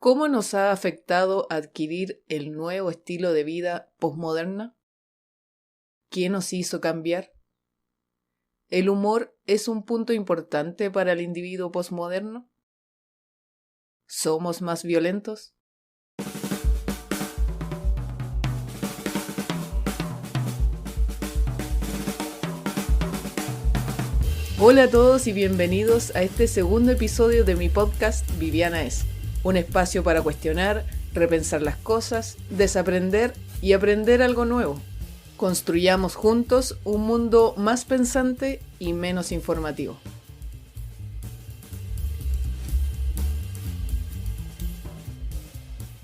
¿Cómo nos ha afectado adquirir el nuevo estilo de vida posmoderna? ¿Qué nos hizo cambiar? ¿El humor es un punto importante para el individuo posmoderno? ¿Somos más violentos? Hola a todos y bienvenidos a este segundo episodio de mi podcast Viviana es, un espacio para cuestionar, repensar las cosas, desaprender y aprender algo nuevo. Construyamos juntos un mundo más pensante y menos informativo.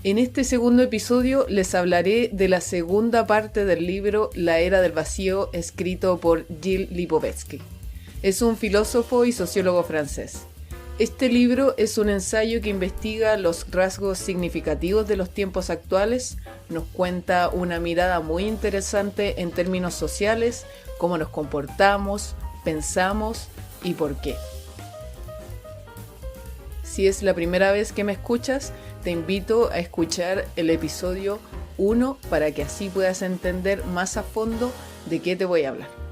En este segundo episodio les hablaré de la segunda parte del libro La Era del Vacío, escrito por Gilles Lipovetsky. Es un filósofo y sociólogo francés. Este libro es un ensayo que investiga los rasgos significativos de los tiempos actuales, nos cuenta una mirada muy interesante en términos sociales, cómo nos comportamos, pensamos y por qué. Si es la primera vez que me escuchas, te invito a escuchar el episodio 1 para que así puedas entender más a fondo de qué te voy a hablar.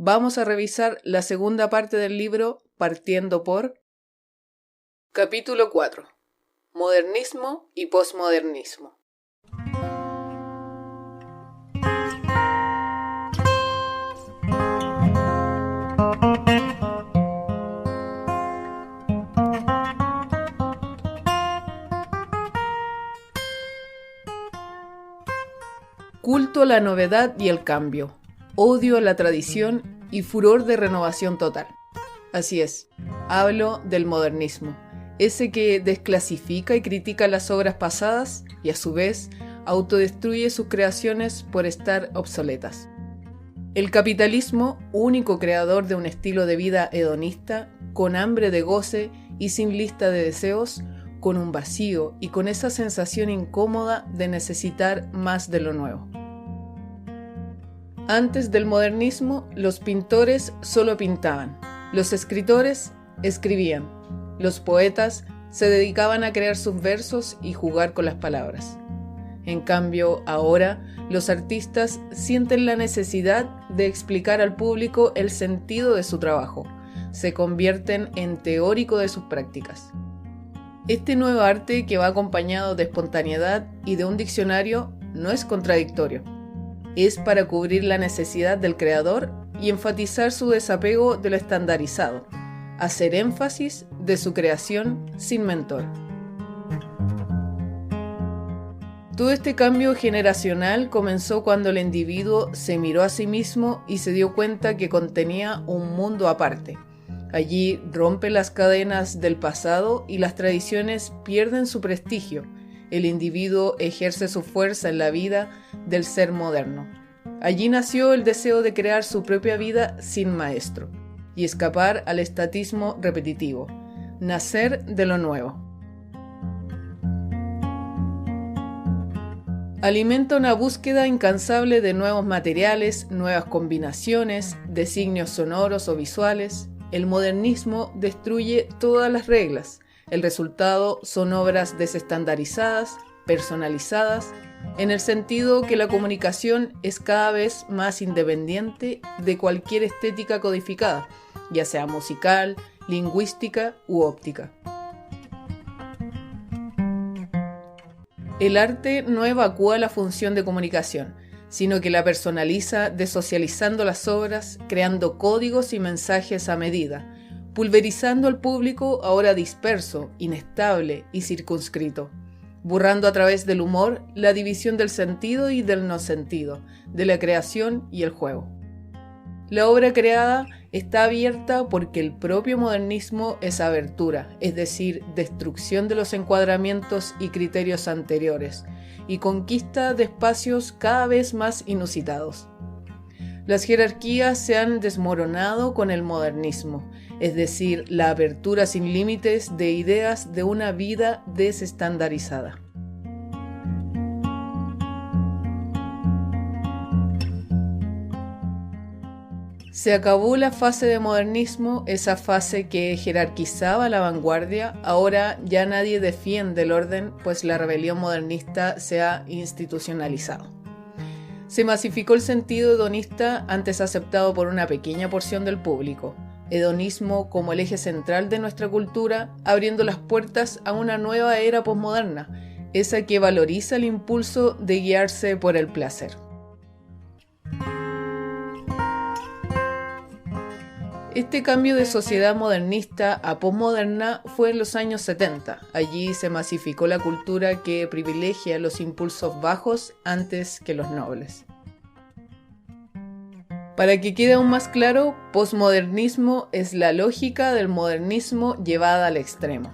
Vamos a revisar la segunda parte del libro partiendo por Capítulo 4. Modernismo y posmodernismo. Culto a la novedad y el cambio. Odio a la tradición y furor de renovación total. Así es, hablo del modernismo, ese que desclasifica y critica las obras pasadas y a su vez autodestruye sus creaciones por estar obsoletas. El capitalismo, único creador de un estilo de vida hedonista, con hambre de goce y sin lista de deseos, con un vacío y con esa sensación incómoda de necesitar más de lo nuevo. Antes del modernismo, los pintores solo pintaban, los escritores escribían, los poetas se dedicaban a crear sus versos y jugar con las palabras. En cambio, ahora, los artistas sienten la necesidad de explicar al público el sentido de su trabajo, se convierten en teórico de sus prácticas. Este nuevo arte, que va acompañado de espontaneidad y de un diccionario, no es contradictorio. Es para cubrir la necesidad del creador y enfatizar su desapego de lo estandarizado, hacer énfasis de su creación sin mentor. Todo este cambio generacional comenzó cuando el individuo se miró a sí mismo y se dio cuenta que contenía un mundo aparte. Allí rompe las cadenas del pasado y las tradiciones pierden su prestigio. El individuo ejerce su fuerza en la vida del ser moderno. Allí nació el deseo de crear su propia vida sin maestro y escapar al estatismo repetitivo, nacer de lo nuevo. Alimenta una búsqueda incansable de nuevos materiales, nuevas combinaciones, designios sonoros o visuales. El modernismo destruye todas las reglas. El resultado son obras desestandarizadas, personalizadas, en el sentido que la comunicación es cada vez más independiente de cualquier estética codificada, ya sea musical, lingüística u óptica. El arte no evacúa la función de comunicación, sino que la personaliza desocializando las obras, creando códigos y mensajes a medida, pulverizando al público ahora disperso, inestable y circunscrito, borrando a través del humor la división del sentido y del no sentido, de la creación y el juego. La obra creada está abierta porque el propio modernismo es abertura, es decir, destrucción de los encuadramientos y criterios anteriores, y conquista de espacios cada vez más inusitados. Las jerarquías se han desmoronado con el modernismo, es decir, la apertura sin límites de ideas de una vida desestandarizada. Se acabó la fase de modernismo, esa fase que jerarquizaba la vanguardia. Ahora ya nadie defiende el orden, pues la rebelión modernista se ha institucionalizado. Se masificó el sentido hedonista, antes aceptado por una pequeña porción del público. Hedonismo como el eje central de nuestra cultura, abriendo las puertas a una nueva era posmoderna, esa que valoriza el impulso de guiarse por el placer. Este cambio de sociedad modernista a posmoderna fue en los años 70. Allí se masificó la cultura que privilegia los impulsos bajos antes que los nobles. Para que quede aún más claro, posmodernismo es la lógica del modernismo llevada al extremo.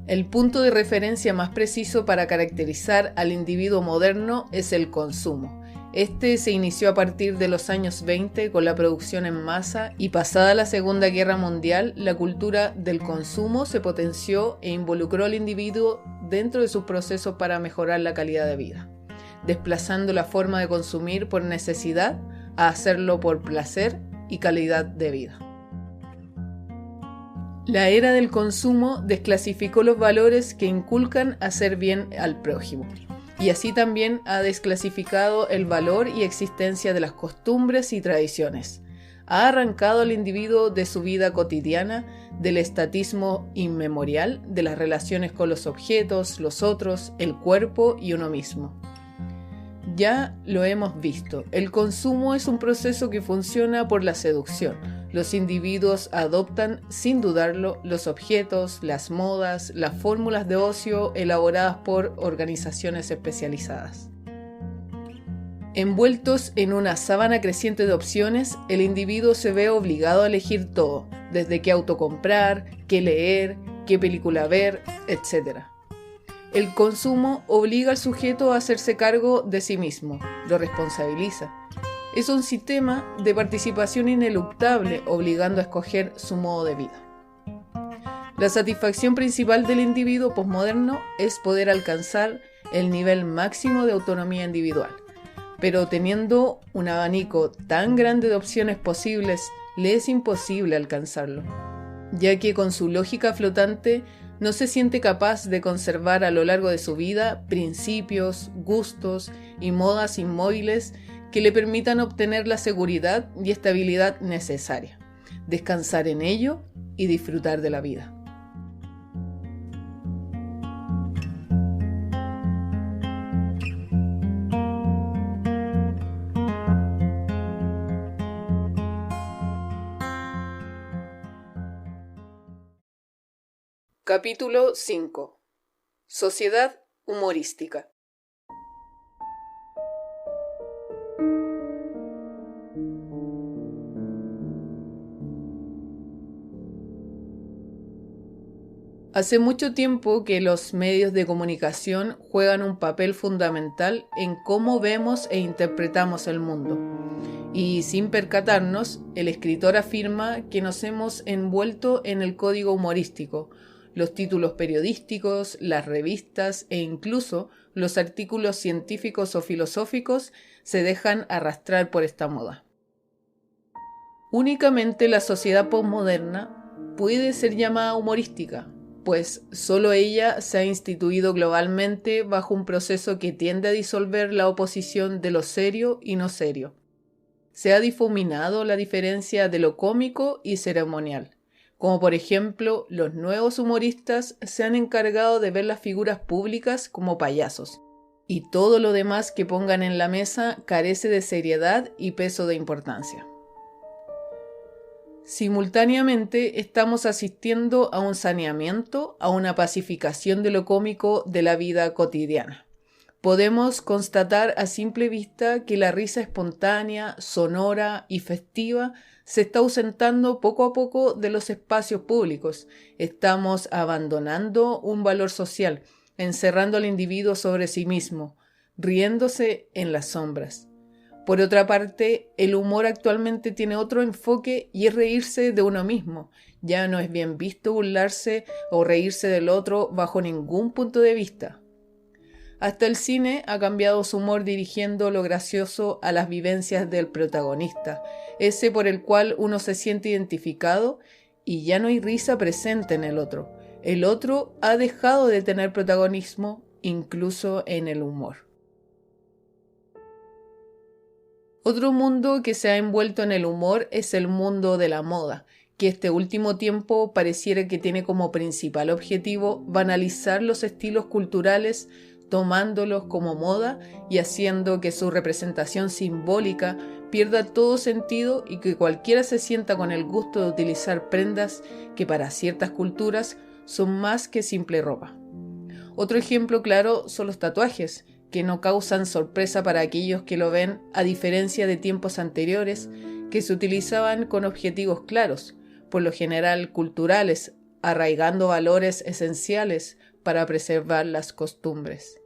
El punto de referencia más preciso para caracterizar al individuo moderno es el consumo. Este se inició a partir de los años 20 con la producción en masa y pasada la Segunda Guerra Mundial, la cultura del consumo se potenció e involucró al individuo dentro de sus procesos para mejorar la calidad de vida, desplazando la forma de consumir por necesidad a hacerlo por placer y calidad de vida. La era del consumo desclasificó los valores que inculcan hacer bien al prójimo. Y así también ha desclasificado el valor y existencia de las costumbres y tradiciones. Ha arrancado al individuo de su vida cotidiana, del estatismo inmemorial, de las relaciones con los objetos, los otros, el cuerpo y uno mismo. Ya lo hemos visto, el consumo es un proceso que funciona por la seducción. Los individuos adoptan, sin dudarlo, los objetos, las modas, las fórmulas de ocio elaboradas por organizaciones especializadas. Envueltos en una sábana creciente de opciones, el individuo se ve obligado a elegir todo, desde qué auto comprar, qué leer, qué película ver, etc. El consumo obliga al sujeto a hacerse cargo de sí mismo, lo responsabiliza. Es un sistema de participación ineluctable, obligando a escoger su modo de vida. La satisfacción principal del individuo posmoderno es poder alcanzar el nivel máximo de autonomía individual. Pero teniendo un abanico tan grande de opciones posibles, le es imposible alcanzarlo, ya que con su lógica flotante no se siente capaz de conservar a lo largo de su vida principios, gustos y modas inmóviles que le permitan obtener la seguridad y estabilidad necesaria, descansar en ello y disfrutar de la vida. Capítulo 5. Sociedad humorística. Hace mucho tiempo que los medios de comunicación juegan un papel fundamental en cómo vemos e interpretamos el mundo. Y sin percatarnos, el escritor afirma que nos hemos envuelto en el código humorístico. Los títulos periodísticos, las revistas e incluso los artículos científicos o filosóficos se dejan arrastrar por esta moda. Únicamente la sociedad posmoderna puede ser llamada humorística, pues solo ella se ha instituido globalmente bajo un proceso que tiende a disolver la oposición de lo serio y no serio. Se ha difuminado la diferencia de lo cómico y ceremonial. Como por ejemplo, los nuevos humoristas se han encargado de ver las figuras públicas como payasos, y todo lo demás que pongan en la mesa carece de seriedad y peso de importancia. Simultáneamente estamos asistiendo a un saneamiento, a una pacificación de lo cómico de la vida cotidiana. Podemos constatar a simple vista que la risa espontánea, sonora y festiva se está ausentando poco a poco de los espacios públicos. Estamos abandonando un valor social, encerrando al individuo sobre sí mismo, riéndose en las sombras. Por otra parte, el humor actualmente tiene otro enfoque y es reírse de uno mismo. Ya no es bien visto burlarse o reírse del otro bajo ningún punto de vista. Hasta el cine ha cambiado su humor dirigiendo lo gracioso a las vivencias del protagonista, ese por el cual uno se siente identificado y ya no hay risa presente en el otro. El otro ha dejado de tener protagonismo incluso en el humor. Otro mundo que se ha envuelto en el humor es el mundo de la moda, que este último tiempo pareciera que tiene como principal objetivo banalizar los estilos culturales, tomándolos como moda y haciendo que su representación simbólica pierda todo sentido y que cualquiera se sienta con el gusto de utilizar prendas que para ciertas culturas son más que simple ropa. Otro ejemplo claro son los tatuajes, que no causan sorpresa para aquellos que lo ven, a diferencia de tiempos anteriores que se utilizaban con objetivos claros, por lo general culturales, arraigando valores esenciales para preservar las costumbres.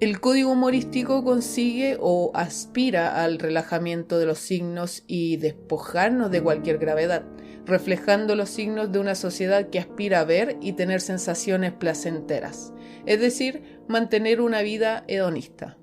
El código humorístico consigue o aspira al relajamiento de los signos y despojarnos de cualquier gravedad, reflejando los signos de una sociedad que aspira a ver y tener sensaciones placenteras, es decir, mantener una vida hedonista.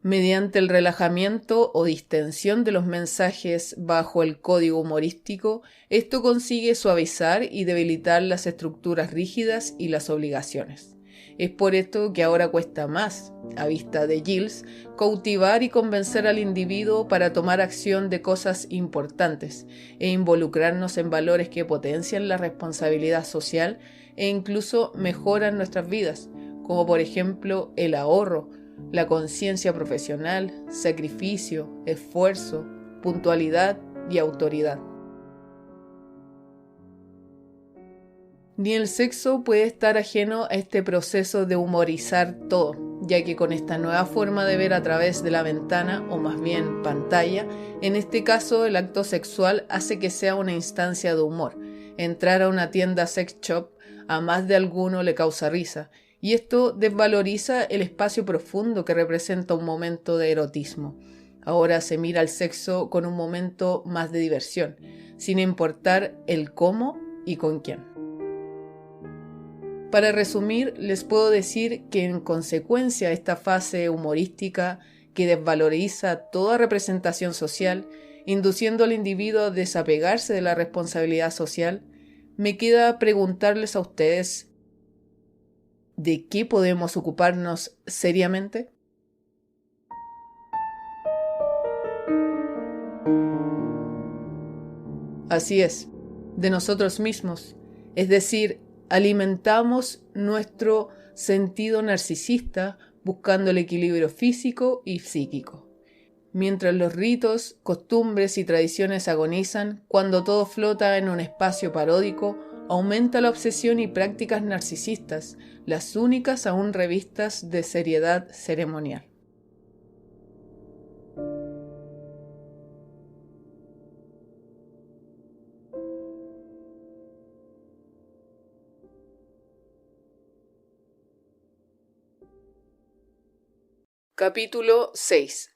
Mediante el relajamiento o distensión de los mensajes bajo el código humorístico, esto consigue suavizar y debilitar las estructuras rígidas y las obligaciones. Es por esto que ahora cuesta más, a vista de Giles, cautivar y convencer al individuo para tomar acción de cosas importantes e involucrarnos en valores que potencian la responsabilidad social e incluso mejoran nuestras vidas, como por ejemplo el ahorro, la conciencia profesional, sacrificio, esfuerzo, puntualidad y autoridad. Ni el sexo puede estar ajeno a este proceso de humorizar todo, ya que con esta nueva forma de ver a través de la ventana, o más bien pantalla, en este caso el acto sexual hace que sea una instancia de humor. Entrar a una tienda sex shop a más de alguno le causa risa, y esto desvaloriza el espacio profundo que representa un momento de erotismo. Ahora se mira al sexo con un momento más de diversión, sin importar el cómo y con quién. Para resumir, les puedo decir que en consecuencia a esta fase humorística que desvaloriza toda representación social, induciendo al individuo a desapegarse de la responsabilidad social, me queda preguntarles a ustedes: ¿de qué podemos ocuparnos seriamente? Así es, de nosotros mismos, es decir, alimentamos nuestro sentido narcisista buscando el equilibrio físico y psíquico. Mientras los ritos, costumbres y tradiciones agonizan, cuando todo flota en un espacio paródico, aumenta la obsesión y prácticas narcisistas, las únicas aún revistas de seriedad ceremonial. Capítulo 6.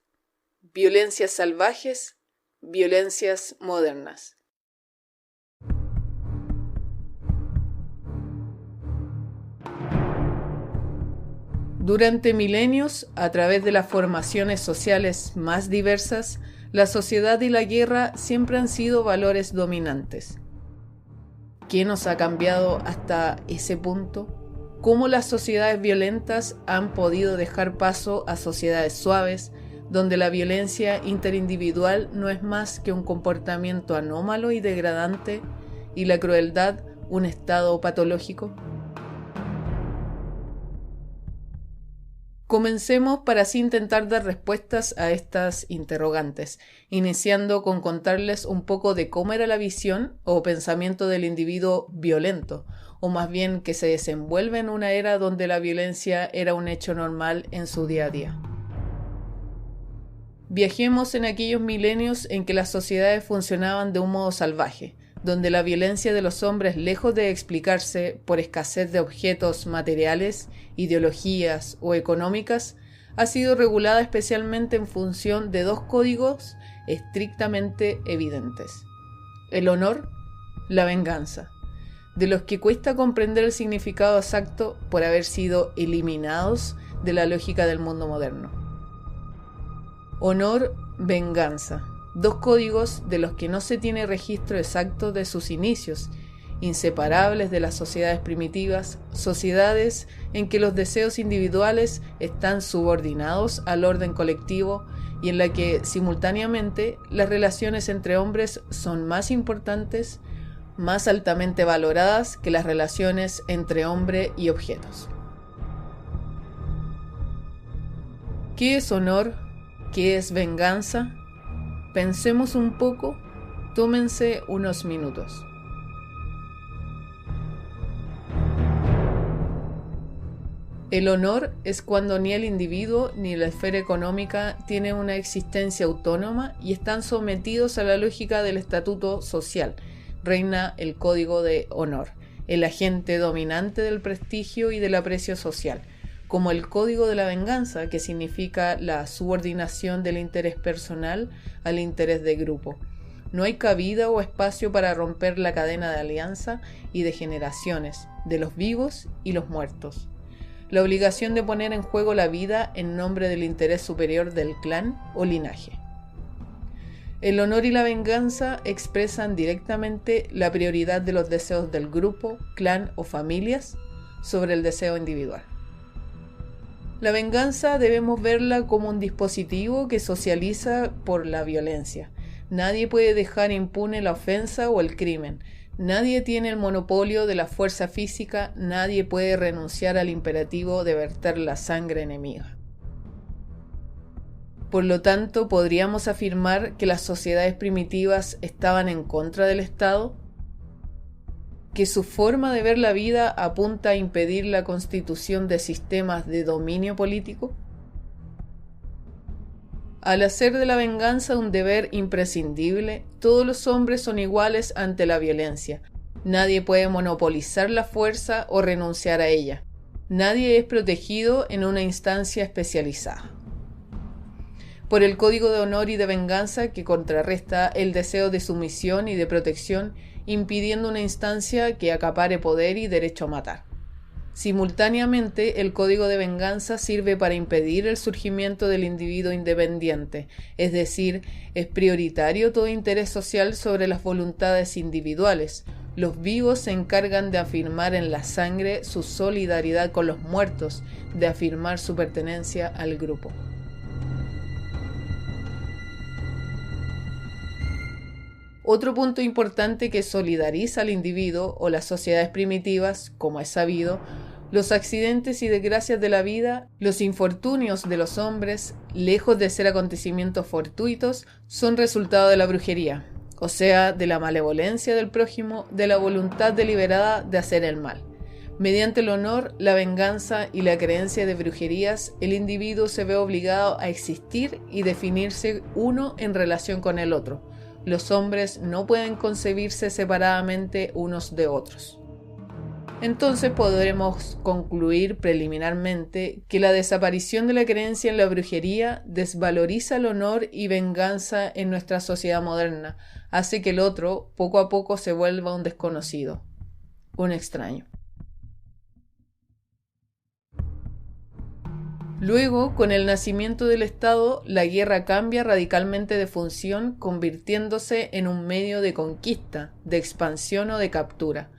Violencias salvajes, violencias modernas. Durante milenios, a través de las formaciones sociales más diversas, la sociedad y la guerra siempre han sido valores dominantes. ¿Qué nos ha cambiado hasta ese punto? ¿Cómo las sociedades violentas han podido dejar paso a sociedades suaves, donde la violencia interindividual no es más que un comportamiento anómalo y degradante, y la crueldad un estado patológico? Comencemos para así intentar dar respuestas a estas interrogantes, iniciando con contarles un poco de cómo era la visión o pensamiento del individuo violento, o más bien que se desenvuelve en una era donde la violencia era un hecho normal en su día a día. Viajemos en aquellos milenios en que las sociedades funcionaban de un modo salvaje, donde la violencia de los hombres, lejos de explicarse por escasez de objetos materiales, ideologías o económicas, ha sido regulada especialmente en función de dos códigos estrictamente evidentes: el honor, la venganza. de los que cuesta comprender el significado exacto por haber sido eliminados de la lógica del mundo moderno. Honor, venganza, dos códigos de los que no se tiene registro exacto de sus inicios, inseparables de las sociedades primitivas, sociedades en que los deseos individuales están subordinados al orden colectivo y en la que, simultáneamente, las relaciones entre hombres son más importantes, más altamente valoradas que las relaciones entre hombre y objetos. ¿Qué es honor? ¿Qué es venganza? Pensemos un poco, tómense unos minutos. El honor es cuando ni el individuo ni la esfera económica tienen una existencia autónoma y están sometidos a la lógica del estatuto social. Reina el código de honor, el agente dominante del prestigio y del aprecio social, como el código de la venganza, que significa la subordinación del interés personal al interés de grupo. No hay cabida o espacio para romper la cadena de alianza y de generaciones, de los vivos y los muertos. La obligación de poner en juego la vida en nombre del interés superior del clan o linaje. El honor y la venganza expresan directamente la prioridad de los deseos del grupo, clan o familias sobre el deseo individual. La venganza debemos verla como un dispositivo que socializa por la violencia. Nadie puede dejar impune la ofensa o el crimen. Nadie tiene el monopolio de la fuerza física, nadie puede renunciar al imperativo de verter la sangre enemiga. Por lo tanto, ¿podríamos afirmar que las sociedades primitivas estaban en contra del Estado? ¿Que su forma de ver la vida apunta a impedir la constitución de sistemas de dominio político? Al hacer de la venganza un deber imprescindible, todos los hombres son iguales ante la violencia. Nadie puede monopolizar la fuerza o renunciar a ella. Nadie es protegido en una instancia especializada. Por el código de honor y de venganza que contrarresta el deseo de sumisión y de protección, impidiendo una instancia que acapare poder y derecho a matar. Simultáneamente, el código de venganza sirve para impedir el surgimiento del individuo independiente, es decir, es prioritario todo interés social sobre las voluntades individuales. Los vivos se encargan de afirmar en la sangre su solidaridad con los muertos, de afirmar su pertenencia al grupo. Otro punto importante que solidariza al individuo o las sociedades primitivas, como es sabido, los accidentes y desgracias de la vida, los infortunios de los hombres, lejos de ser acontecimientos fortuitos, son resultado de la brujería, o sea, de la malevolencia del prójimo, de la voluntad deliberada de hacer el mal. Mediante el honor, la venganza y la creencia de brujerías, el individuo se ve obligado a existir y definirse uno en relación con el otro. Los hombres no pueden concebirse separadamente unos de otros. Entonces podremos concluir preliminarmente que la desaparición de la creencia en la brujería desvaloriza el honor y venganza en nuestra sociedad moderna, hace que el otro poco a poco se vuelva un desconocido, un extraño. Luego, con el nacimiento del Estado, la guerra cambia radicalmente de función, convirtiéndose en un medio de conquista, de expansión o de captura.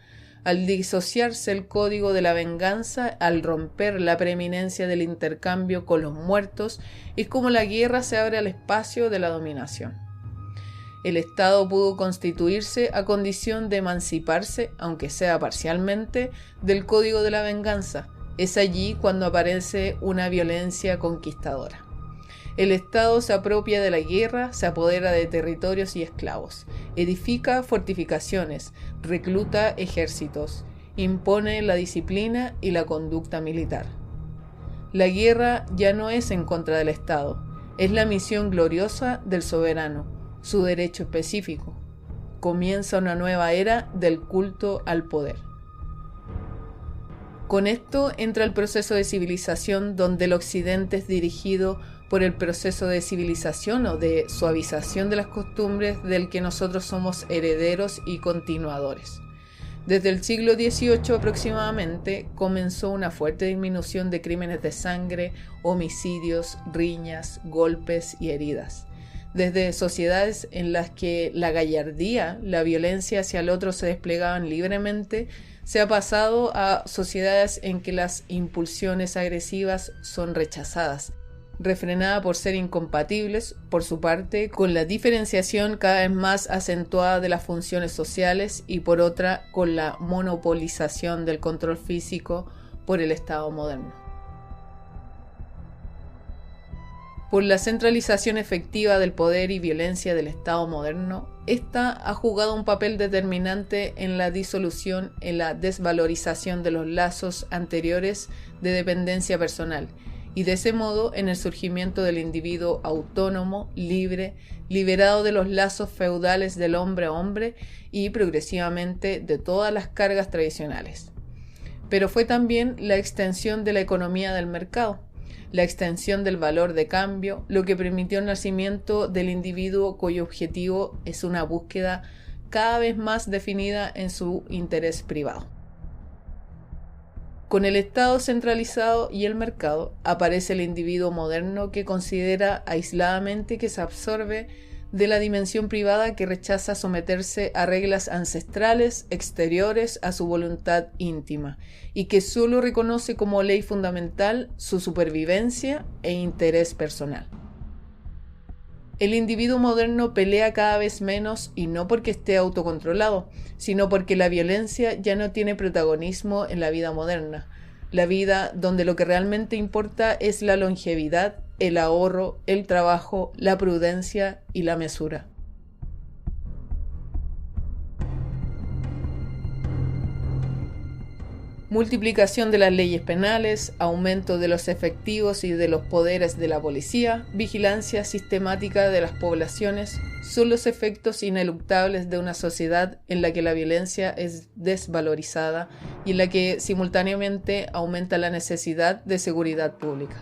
Al disociarse el código de la venganza, al romper la preeminencia del intercambio con los muertos, es como la guerra se abre al espacio de la dominación. El Estado pudo constituirse a condición de emanciparse, aunque sea parcialmente, del código de la venganza. Es allí cuando aparece una violencia conquistadora. El Estado se apropia de la guerra, se apodera de territorios y esclavos, edifica fortificaciones, recluta ejércitos, impone la disciplina y la conducta militar. La guerra ya no es en contra del Estado, es la misión gloriosa del soberano, su derecho específico. Comienza una nueva era del culto al poder. Con esto entra el proceso de civilización, donde el occidente es dirigido por el proceso de civilización o de suavización de las costumbres del que nosotros somos herederos y continuadores. Desde el siglo XVIII aproximadamente comenzó una fuerte disminución de crímenes de sangre, homicidios, riñas, golpes y heridas. Desde sociedades en las que la gallardía, la violencia hacia el otro se desplegaban libremente, se ha pasado a sociedades en que las impulsiones agresivas son rechazadas, refrenada por ser incompatibles, por su parte, con la diferenciación cada vez más acentuada de las funciones sociales y por otra, con la monopolización del control físico por el Estado moderno. Por la centralización efectiva del poder y violencia del Estado moderno, esta ha jugado un papel determinante en la disolución, en la desvalorización de los lazos anteriores de dependencia personal, y de ese modo en el surgimiento del individuo autónomo, libre, liberado de los lazos feudales del hombre a hombre y progresivamente de todas las cargas tradicionales. Pero fue también la extensión de la economía del mercado, la extensión del valor de cambio, lo que permitió el nacimiento del individuo cuyo objetivo es una búsqueda cada vez más definida en su interés privado. Con el Estado centralizado y el mercado, aparece el individuo moderno que considera aisladamente que se absorbe de la dimensión privada, que rechaza someterse a reglas ancestrales exteriores a su voluntad íntima y que solo reconoce como ley fundamental su supervivencia e interés personal. El individuo moderno pelea cada vez menos y no porque esté autocontrolado, sino porque la violencia ya no tiene protagonismo en la vida moderna, la vida donde lo que realmente importa es la longevidad, el ahorro, el trabajo, la prudencia y la mesura. Multiplicación de las leyes penales, aumento de los efectivos y de los poderes de la policía, vigilancia sistemática de las poblaciones, son los efectos ineluctables de una sociedad en la que la violencia es desvalorizada y en la que simultáneamente aumenta la necesidad de seguridad pública.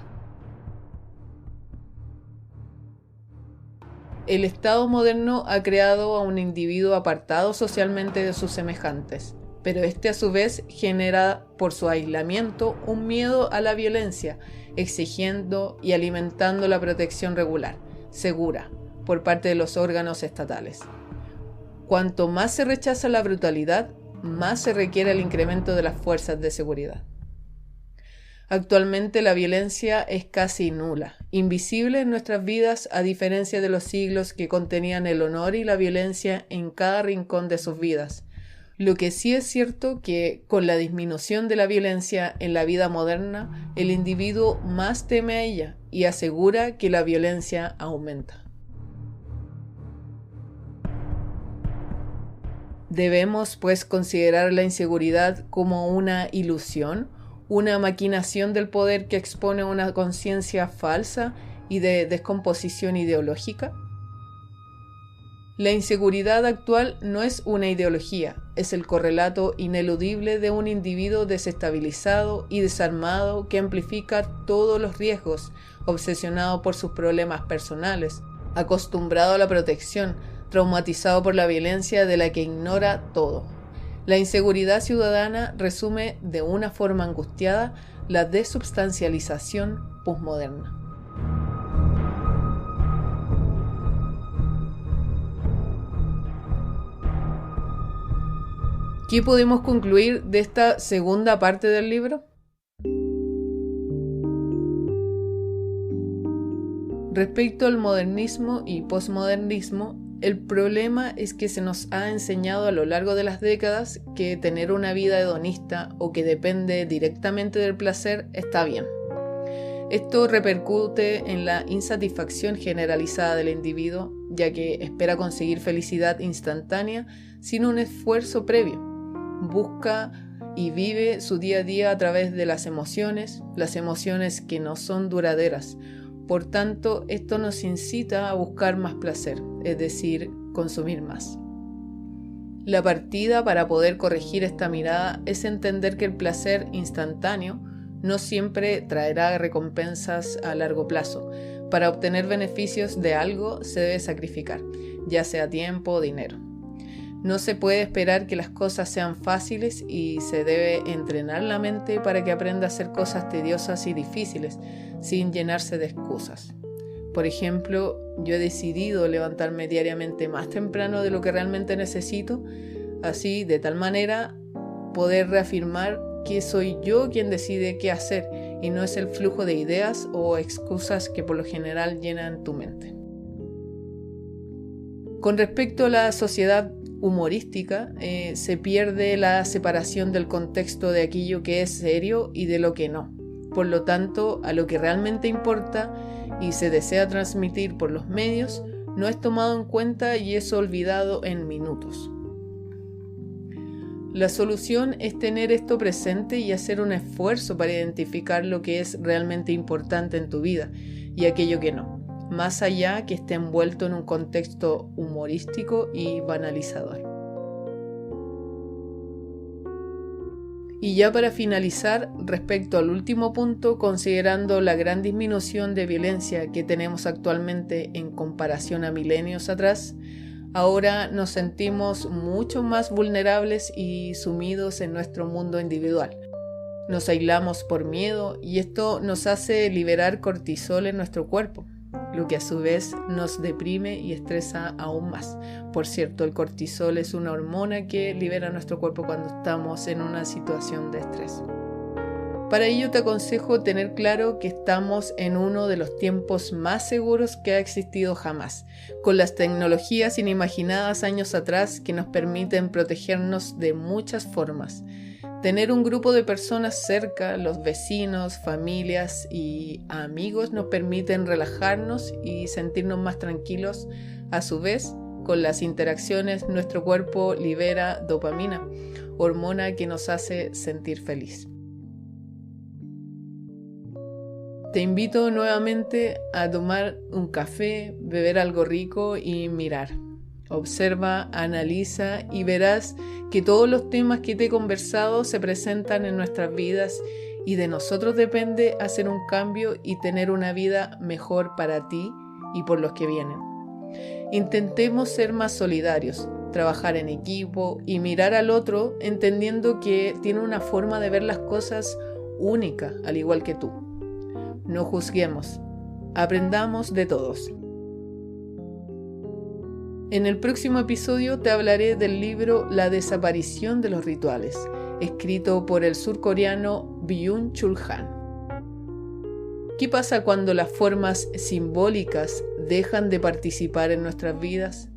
El Estado moderno ha creado a un individuo apartado socialmente de sus semejantes, pero este a su vez genera por su aislamiento un miedo a la violencia, exigiendo y alimentando la protección regular, segura, por parte de los órganos estatales. Cuanto más se rechaza la brutalidad, más se requiere el incremento de las fuerzas de seguridad. Actualmente la violencia es casi nula, invisible en nuestras vidas, a diferencia de los siglos que contenían el honor y la violencia en cada rincón de sus vidas. Lo que sí es cierto que con la disminución de la violencia en la vida moderna, el individuo más teme a ella y asegura que la violencia aumenta. Debemos, pues, considerar la inseguridad como una ilusión, una maquinación del poder que expone una conciencia falsa y de descomposición ideológica. La inseguridad actual no es una ideología, es el correlato ineludible de un individuo desestabilizado y desarmado que amplifica todos los riesgos, obsesionado por sus problemas personales, acostumbrado a la protección, traumatizado por la violencia de la que ignora todo. La inseguridad ciudadana resume de una forma angustiada la desubstancialización posmoderna. ¿Qué podemos concluir de esta segunda parte del libro? Respecto al modernismo y posmodernismo, el problema es que se nos ha enseñado a lo largo de las décadas que tener una vida hedonista o que depende directamente del placer está bien. Esto repercute en la insatisfacción generalizada del individuo, ya que espera conseguir felicidad instantánea sin un esfuerzo previo. Busca y vive su día a día a través de las emociones que no son duraderas. Por tanto, esto nos incita a buscar más placer, es decir, consumir más. La partida para poder corregir esta mirada es entender que el placer instantáneo no siempre traerá recompensas a largo plazo. Para obtener beneficios de algo se debe sacrificar, ya sea tiempo o dinero. No se puede esperar que las cosas sean fáciles y se debe entrenar la mente para que aprenda a hacer cosas tediosas y difíciles, sin llenarse de excusas. Por ejemplo, yo he decidido levantarme diariamente más temprano de lo que realmente necesito, así de tal manera poder reafirmar que soy yo quien decide qué hacer y no es el flujo de ideas o excusas que por lo general llenan tu mente. Con respecto a la sociedad humorística, se pierde la separación del contexto de aquello que es serio y de lo que no. Por lo tanto, a lo que realmente importa y se desea transmitir por los medios, no es tomado en cuenta y es olvidado en minutos. La solución es tener esto presente y hacer un esfuerzo para identificar lo que es realmente importante en tu vida y aquello que no, más allá que esté envuelto en un contexto humorístico y banalizador. Y ya para finalizar, respecto al último punto, considerando la gran disminución de violencia que tenemos actualmente en comparación a milenios atrás, ahora nos sentimos mucho más vulnerables y sumidos en nuestro mundo individual. Nos aislamos por miedo y esto nos hace liberar cortisol en nuestro cuerpo, lo que a su vez nos deprime y estresa aún más. Por cierto, el cortisol es una hormona que libera nuestro cuerpo cuando estamos en una situación de estrés. Para ello te aconsejo tener claro que estamos en uno de los tiempos más seguros que ha existido jamás, con las tecnologías inimaginadas años atrás que nos permiten protegernos de muchas formas. Tener un grupo de personas cerca, los vecinos, familias y amigos nos permiten relajarnos y sentirnos más tranquilos. A su vez, con las interacciones, nuestro cuerpo libera dopamina, hormona que nos hace sentir feliz. Te invito nuevamente a tomar un café, beber algo rico y mirar. Observa, analiza y verás que todos los temas que te he conversado se presentan en nuestras vidas y de nosotros depende hacer un cambio y tener una vida mejor para ti y por los que vienen. Intentemos ser más solidarios, trabajar en equipo y mirar al otro entendiendo que tiene una forma de ver las cosas única, al igual que tú. No juzguemos, aprendamos de todos. En el próximo episodio te hablaré del libro La desaparición de los rituales, escrito por el surcoreano Byung-Chul Han. ¿Qué pasa cuando las formas simbólicas dejan de participar en nuestras vidas?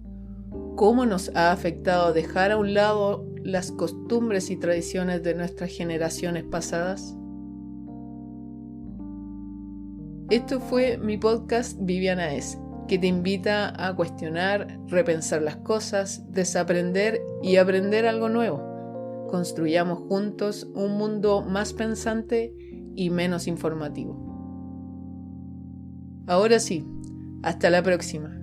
¿Cómo nos ha afectado dejar a un lado las costumbres y tradiciones de nuestras generaciones pasadas? Esto fue mi podcast Viviana Es, que te invita a cuestionar, repensar las cosas, desaprender y aprender algo nuevo. Construyamos juntos un mundo más pensante y menos informativo. Ahora sí, hasta la próxima.